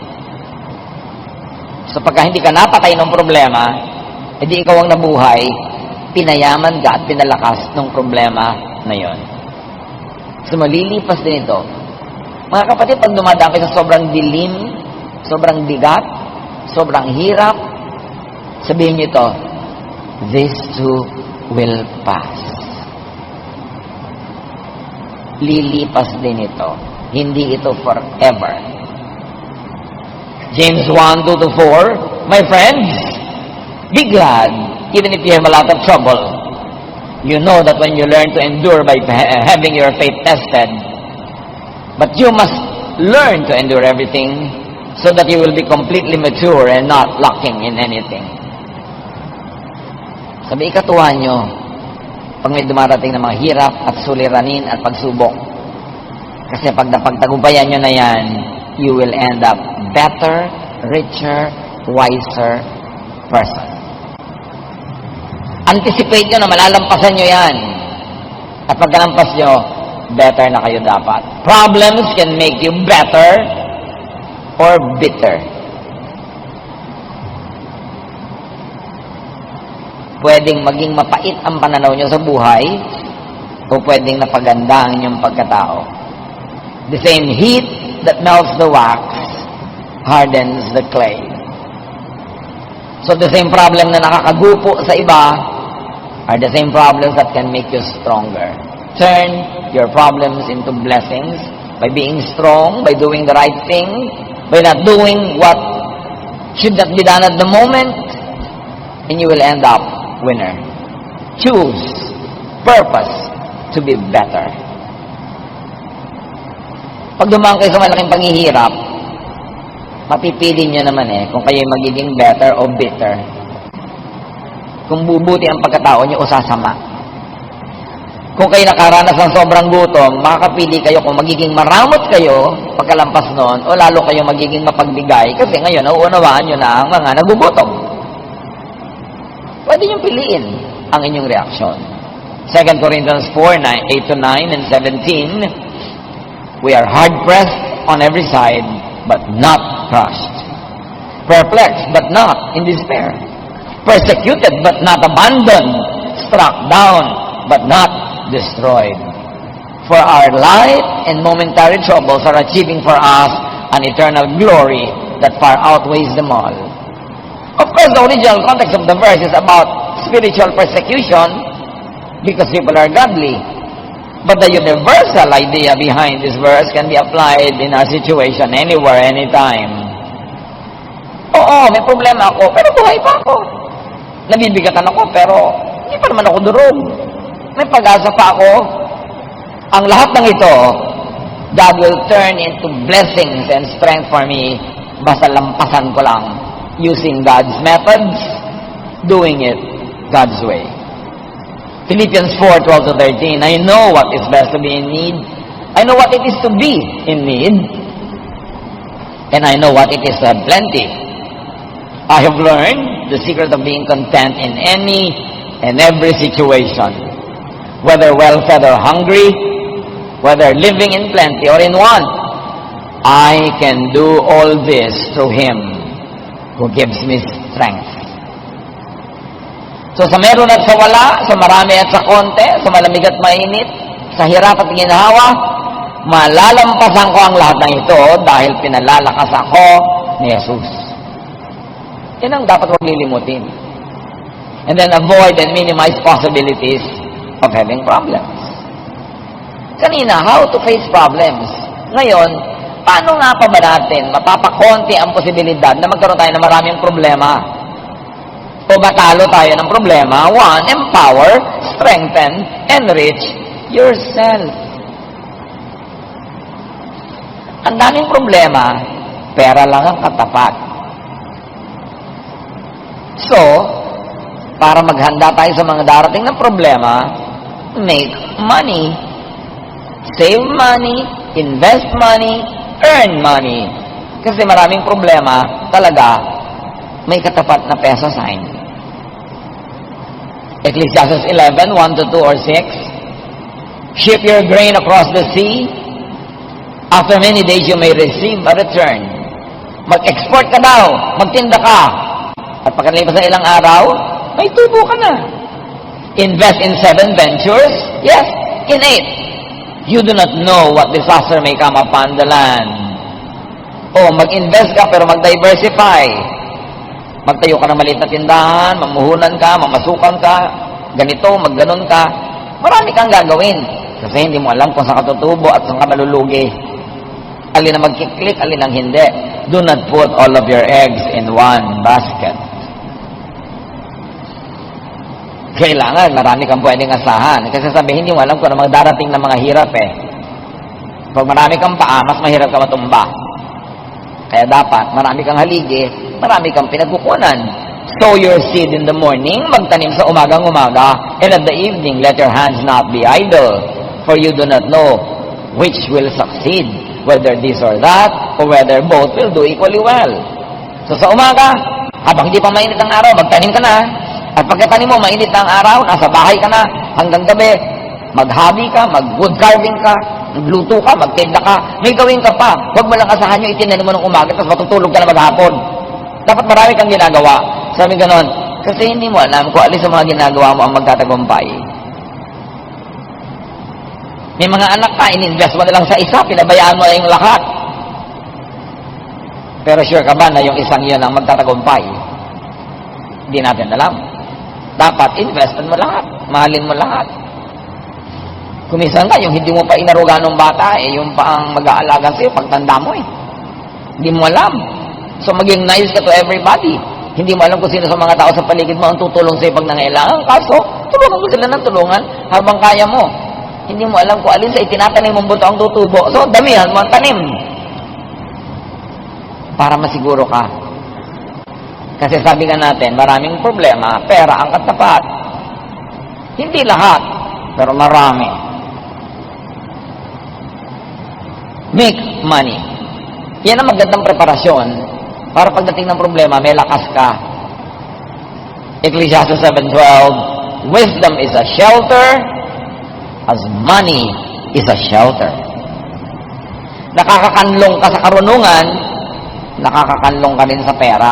So pagka hindi ka napatay ng problema, edi ikaw ang nabuhay, pinayaman ka at pinalakas ng problema na yon. So malilipas din ito. Mga kapatid, pag dumadaan kayo sa sobrang dilim, sobrang bigat, sobrang hirap, sabihin niyo ito, this too will pass. Lilipas din ito. Hindi ito forever. James 1:2-4, my friends, be glad even if you have a lot of trouble. You know that when you learn to endure by having your faith tested, but you must learn to endure everything so that you will be completely mature and not lacking in anything. Sabi ikatuwa nyo, pag may dumarating na mga hirap at suliranin at pagsubok, kasi pag napagtagumpayan nyo na yan, you will end up better, richer, wiser person. Anticipate nyo na malalampasan nyo yan. At pagkalampas nyo, better na kayo dapat. Problems can make you better or bitter. Pwedeng maging mapait ang pananaw nyo sa buhay o pwedeng napaganda ang inyong pagkatao. The same heat that melts the wax hardens the clay. So the same problem na nakakagupo sa iba are the same problems that can make you stronger. Turn your problems into blessings by being strong, by doing the right thing, by not doing what should not be done at the moment, and you will end up winner. Choose purpose to be better. Pag dumaan kayo sa malaking paghihirap, mapipili nyo naman kung kayo magiging better o bitter. Kung bubuti ang pagkatao nyo o sasama. Kung kayo nakaranas ng sobrang gutom, makakapili kayo kung magiging maramot kayo pagkalampas noon o lalo kayo magiging mapagbigay kasi ngayon nauunawaan nyo na ang mga nagugutom. Pwede nyo piliin ang inyong reaksyon. 2 Corinthians 4:8-9 and 17, we are hard-pressed on every side, but not crushed. Perplexed, but not in despair. Persecuted, but not abandoned. Struck down, but not destroyed. For our light and momentary troubles are achieving for us an eternal glory that far outweighs them all. Of course, the original context of the verse is about spiritual persecution because people are godly. But the universal idea behind this verse can be applied in our situation anywhere, anytime. Oo, may problema ako, pero buhay pa ako. Nabibigatan ako, pero hindi pa naman ako durog. May pag-asa pa ako. Ang lahat ng ito God will turn into blessings and strength for me basta lampasan ko lang using God's methods, doing it God's way. Philippians 4:12-13, I know what is best to be in need. I know what it is to be in need. And I know what it is to have plenty. I have learned the secret of being content in any and every situation, whether well-fed or hungry, whether living in plenty or in want. I can do all this through Him who gives me strength. So sa meron at sa wala, sa marami at sa konti, sa malamig at mainit, sa hirap at ginhawa, malalampasan ko ang lahat ng ito dahil pinalalakas ako ni Jesus. Yan ang dapat huwag lilimutin. And then avoid and minimize possibilities of having problems. Kanina, how to face problems. Ngayon, paano nga pa ba natin mapapakonti ang posibilidad na magkaroon tayo ng maraming problema? O matalo tayo ng problema? One, empower, strengthen, enrich yourself. Ang daming problema, pera lang ang katapat. So, para maghanda tayo sa mga darating na problema, make money. Save money, invest money, earn money. Kasi maraming problema, talaga, may katapat na peso sign. Ecclesiastes 11:1-2 or 6, ship your grain across the sea. After many days, you may receive a return. Mag-export ka daw, magtinda ka. At pagkalipas ng ilang araw, may tubo ka na. Invest in 7 ventures? Yes, in 8. You do not know what disaster may come upon the land. O, mag-invest ka pero mag-diversify. Magtayo ka ng maliit na tindahan, mamuhunan ka, mamasukan ka, ganito, magganon ka. Marami kang gagawin. Kasi hindi mo alam kung saan ka tutubo at saan ka malulugi. Alin ang magkiklik, alin ang hindi. Do not put all of your eggs in one basket. Kailangan, marami kang pwedeng asahan. Kasi sabihin, hindi mo alam kung ano magdarating na mga hirap eh. Pag marami kang paa, mas mahirap ka matumba. Kaya dapat, marami kang haligi, marami kang pinagkukunan. Sow your seed in the morning, magtanim sa umagang-umaga, and at the evening, let your hands not be idle, for you do not know which will succeed, whether this or that, or whether both will do equally well. So sa umaga, habang hindi pa mainit ang araw, magtanim ka na. At pagkatanim mo, mainit ang araw, nasa bahay ka na, hanggang gabi, mag-hobby ka, mag-wood carving ka, magluto ka, magtinda ka, may gawin ka pa. Huwag mo lang asahan yung itinanim mo ng umaga, tapos matutulog ka na maghapon. Dapat marami kang ginagawa. Sabi ganon, kasi hindi mo alam kung alis sa mga ginagawa mo ang magtatagumpay. May mga anak ka, in-invest mo na lang sa isa, pinabayaan mo na yung lahat. Pero sure ka ba na yung isang yan ang magtatagumpay? Hindi natin alam. Dapat investment mo lahat. Mahalin mo lahat. Kumisan ka, yung hindi mo pa inaruga ng bata, yung pa ang mag-aalaga sa'yo, pagtanda mo eh. Hindi mo alam. So maging nice ka to everybody. Hindi mo alam kung sino sa mga tao sa paligid mo ang tutulong sa'yo pag nangailangan. Kaso, tulungan mo sila ng tulungan habang kaya mo. Hindi mo alam kung alin sa itinatanim mong buto ang tutubo. So, damihan mo ang tanim. Para masiguro ka. Kasi sabi nga natin, maraming problema, pera ang katapat. Hindi lahat, pero marami. Make money. Yan ang magandang preparasyon para pagdating ng problema, may lakas ka. Ecclesiastes 7:12, wisdom is a shelter as money is a shelter. Nakakakanlong ka sa karunungan, nakakakanlong ka din sa pera.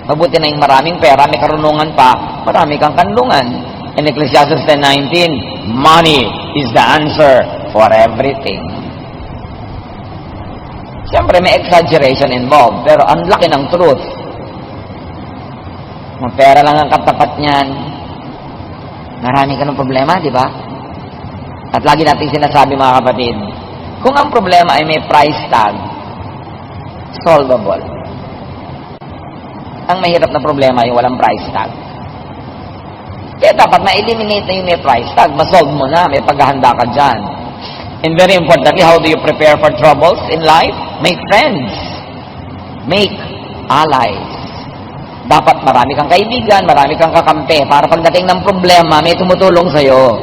Mabuti na yung maraming pera, may karunungan pa, marami kang kanlungan. In Ecclesiastes 10:19, money is the answer for everything. Siyempre, may exaggeration involved, pero ang laki ng truth. Kung pera lang ang katapat niyan, marami ka ng problema, di ba? At lagi natin sinasabi, mga kapatid, kung ang problema ay may price tag, solvable. Ang mahirap na problema ay walang price tag. Kaya dapat na-eliminate na yung may price tag. Masolve mo na, may paghahanda ka dyan. And very importantly, how do you prepare for troubles in life? Make friends. Make allies. Dapat marami kang kaibigan, marami kang kakampi, para pagdating ng problema, may tumutulong sa'yo.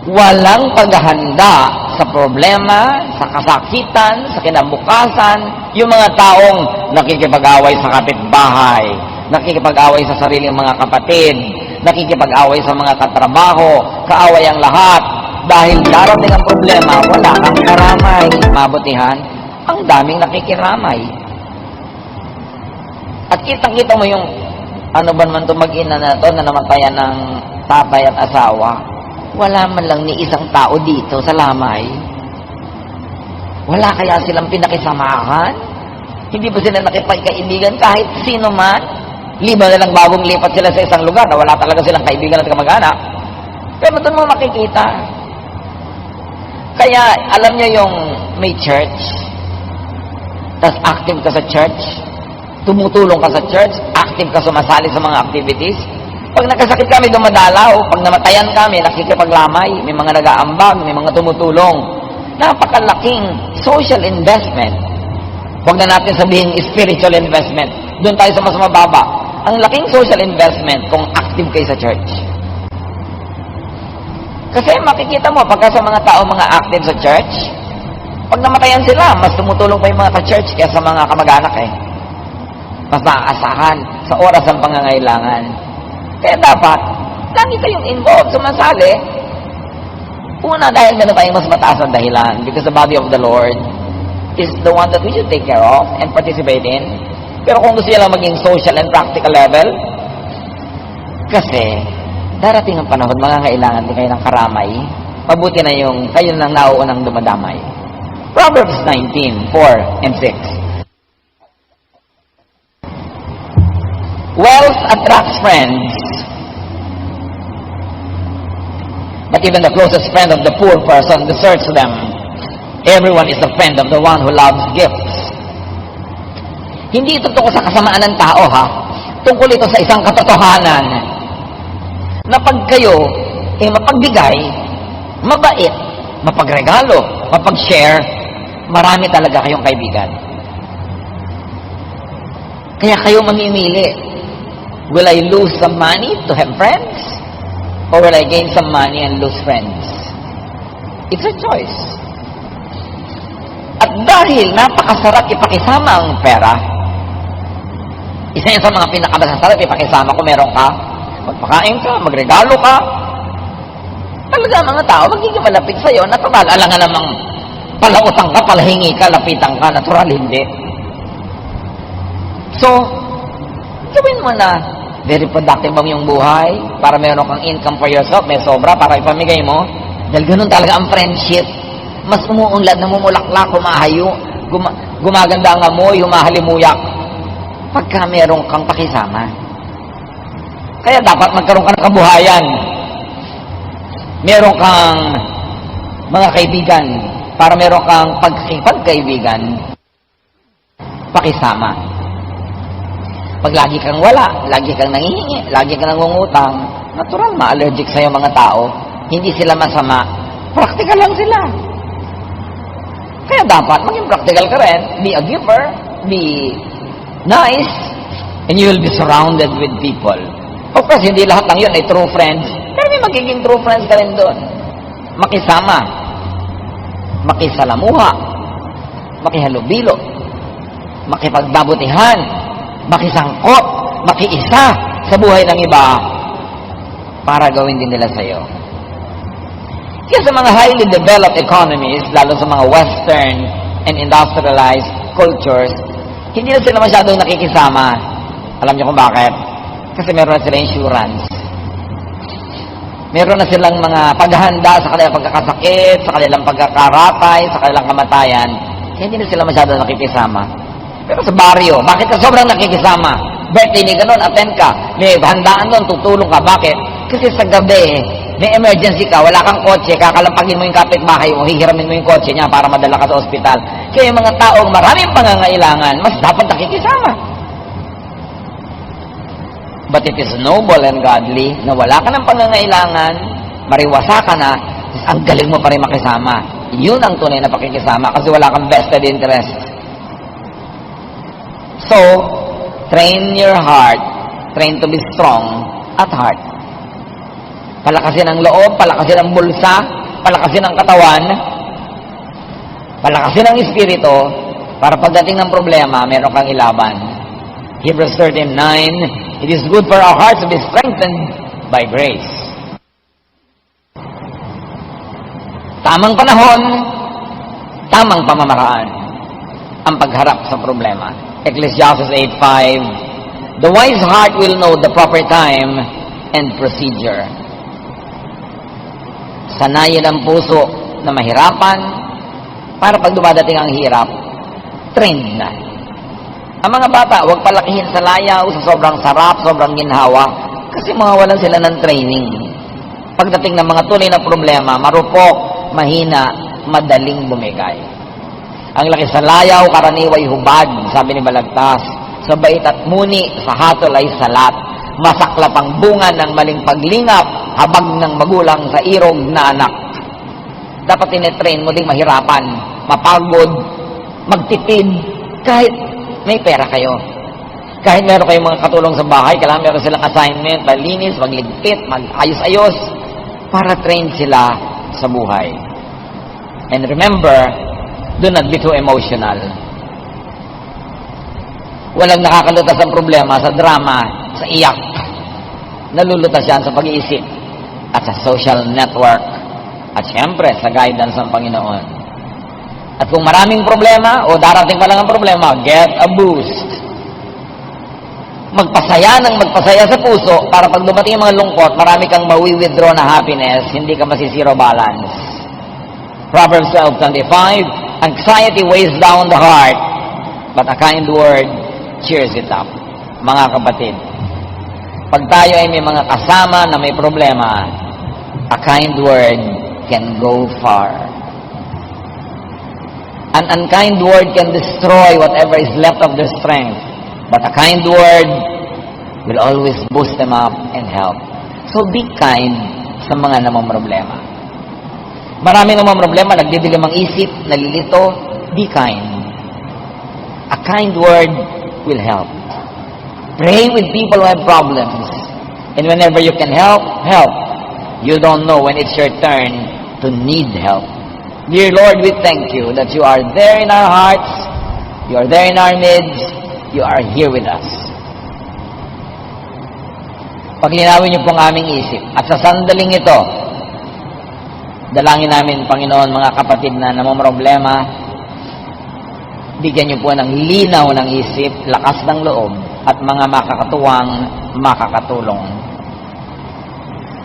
Walang paghahanda sa problema, sa kasakitan, sa kinabukasan, yung mga taong nakikipag-away sa kapitbahay, nakikipag-away sa sariling mga kapatid, nakikipag-away sa mga katrabaho, kaaway ang lahat. Dahil darating ang problema, wala kang karamay. Mabutihan, ang daming nakikiramay. At kitang-kita mo yung, ano ba naman ito mag-ina na ito, na namatayan ng tatay at asawa. Wala man lang ni isang tao dito sa lamay. Wala kaya silang pinakisamahan? Hindi ba sila nakipagkaibigan kahit sino man? Liba na lang bagong lipat sila sa isang lugar na wala talaga silang kaibigan at kamag-anak. Pero doon mo makikita. Kaya, alam niyo yung may church, tas active ka sa church, tumutulong ka sa church, active ka sumasali sa mga activities. Pag nagkasakit kami, dumadalaw. Pag namatayan kami, nakikipaglamay. May mga nag-aambag, may mga tumutulong. Napakalaking social investment. Huwag na natin sabihin spiritual investment. Doon tayo sa mas mababa. Ang laking social investment kung active kayo sa church. Kasi makikita mo, pagka sa mga tao mga active sa church, pag namatayan sila, mas tumutulong pa yung mga ka-church kaysa sa mga kamag-anak eh. Mas maaasahan sa oras ng pangangailangan. Kaya dapat, lagi kayong involved, sumasali. Una, dahil meron tayong mas mataas ang dahilan. Because the body of the Lord is the one that we should take care of and participate in. Pero kung gusto nyo lang maging social and practical level, kasi, darating ang panahon, mangangailangan din kayo ng karamay. Mabuti na yung kayo nang nauunang dumadamay. Proverbs 19:4 and 6. Wealth attracts friends, but even the closest friend of the poor person deserts them. Everyone is a friend of the one who loves gifts. Hindi ito tungkol sa kasamaan ng tao, ha? Tungkol ito sa isang katotohanan na pag kayo mapagbigay, mabait, mapagregalo, mapag-share, marami talaga kayong kaibigan. Kaya kayo mamimili. Will I lose some money to have friends? Or will I gain some money and lose friends? It's a choice. At dahil napakasarap ipakisama ang pera, isa yan sa mga pinakamasasarap ipakisama kung meron ka, magpakain ka, magregalo ka, talaga mga tao magiging malapit sa'yo, natural, alangan namang palautang ka, palahingi ka, lapitan ka, natural, hindi. So, gawin mo na, very productive ang iyong buhay, para meron kang income for yourself, may sobra, para ipamigay mo, dahil ganun talaga ang friendship. Mas umuunlad, namumulaklak, humahayo, gumaganda ang amoy, humahalimuyak, pagka meron kang pakisama. Kaya dapat magkaroon ka ng kabuhayan. Meron kang mga kaibigan, para meron kang pagkikipagkaibigan, pakisama. Pag lagi kang wala, lagi kang nangihingi, lagi kang nangungutang, natural, ma-allergic sa'yo mga tao. Hindi sila masama. Practical lang sila. Kaya dapat maging practical ka rin. Be a giver, be nice, and you will be surrounded with people. Of course, hindi lahat lang yun ay true friends. Pero may magiging true friends ka rin doon. Makisama, makisalamuha, makihalubilo, makipagbabutihan, makisangkot, makiisa sa buhay ng iba para gawin din nila sa'yo. Kaya sa mga highly developed economies, lalo sa mga Western and industrialized cultures, hindi na sila masyadong nakikisama. Alam niyo kung bakit? Kasi meron na sila insurance. Meron na silang mga paghahanda sa kanilang pagkakasakit, sa kanilang pagkakaratay, sa kanilang kamatayan. Kaya hindi na sila masyadong nakikisama. Pero sa baryo, bakit ka sobrang nakikisama? Birthday ni ganun, attend ka. May handaan doon, tutulong ka. Bakit? Kasi sa gabi, may emergency ka, wala kang kotse, kakalampagin mo yung kapitbahay mo, hihiramin mo yung kotse niya para madala ka sa ospital. Kaya yung mga taong maraming pangangailangan, mas dapat nakikisama. But it is noble and godly na wala ka ng pangangailangan, mariwasa ka na, ang galing mo pa rin makisama. Yun ang tunay na pakikisama kasi wala kang vested interest. So, train your heart, train to be strong at heart. Palakasin ang loob, palakasin ang bulsa, palakasin ang katawan, palakasin ang espiritu, para pagdating ng problema, meron kang ilaban. Hebrews 13:9, it is good for our hearts to be strengthened by grace. Tamang panahon, tamang pamamaraan ang pagharap sa problema. Ecclesiastes 8:5, the wise heart will know the proper time and procedure. Sanayin ang puso na mahirapan para pag dumadating ang hirap, trained na. Ang mga bata, huwag palakihin sa layaw, sa sobrang sarap, sobrang ginhawa, kasi mawawalan sila ng training. Pagdating ng mga tunay na problema, marupok, mahina, madaling bumigay. Ang laki sa layaw, karaniway hubad, sabi ni Balagtas. Sa bait at muni, sa hatol ay salat. Masaklap ang bunga ng maling paglingap, habag ng magulang sa irog na anak. Dapat tinetrain mo ding mahirapan, mapagod, magtipid, kahit may pera kayo. Kahit meron kayong mga katulong sa bahay, kailangan meron silang assignment, malinis, magligpit, mag-ayos-ayos, para train sila sa buhay. And remember, do not be too emotional. Walang nakakalutas ang problema sa drama, sa iyak. Nalulutas yan sa pag-iisip at sa social network at syempre sa guidance ng Panginoon. At kung maraming problema o darating pa lang ang problema, get a boost. Magpasaya ng magpasaya sa puso para pag dumating yung mga lungkot, marami kang mawi-withdraw na happiness, hindi ka masisiro balance. Proverbs 12:25, anxiety weighs down the heart, but a kind word cheers it up. Mga kapatid, pag tayo ay may mga kasama na may problema, a kind word can go far. An unkind word can destroy whatever is left of their strength, but a kind word will always boost them up and help. So be kind sa mga namang problema. Marami namang problema, nagdidilim ang isip, nalilito, be kind. A kind word will help. Pray with people who have problems. And whenever you can help, help. You don't know when it's your turn to need help. Dear Lord, we thank you that you are there in our hearts, you are there in our midst, you are here with us. Paglinawin niyo po ang aming isip. At sa sandaling ito, dalangin namin, Panginoon, mga kapatid na namamroblema, bigyan niyo po ng linaw ng isip, lakas ng loob, at mga makakatuwang makakatulong.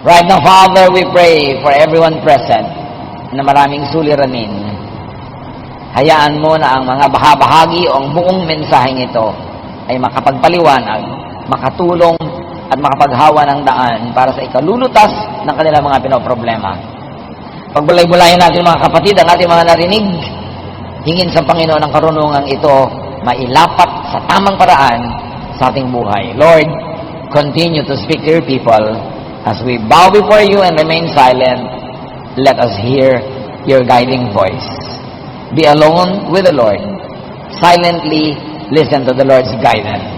Right now, Father, we pray for everyone present na maraming suliranin. Hayaan mo na ang mga bahagi o ang buong mensaheng ito ay makapagpaliwanag, makatulong, at makapaghawa ng daan para sa ikalulutas ng kanilang mga pinoproblema. Pagbulay-bulayan natin mga kapatid ang ating mga narinig, hingin sa Panginoon ang karunungan ito mailapat sa tamang paraan sa ating buhay. Lord, continue to speak to your people as we bow before you and remain silent. Let us hear your guiding voice. Be alone with the Lord. Silently listen to the Lord's guidance.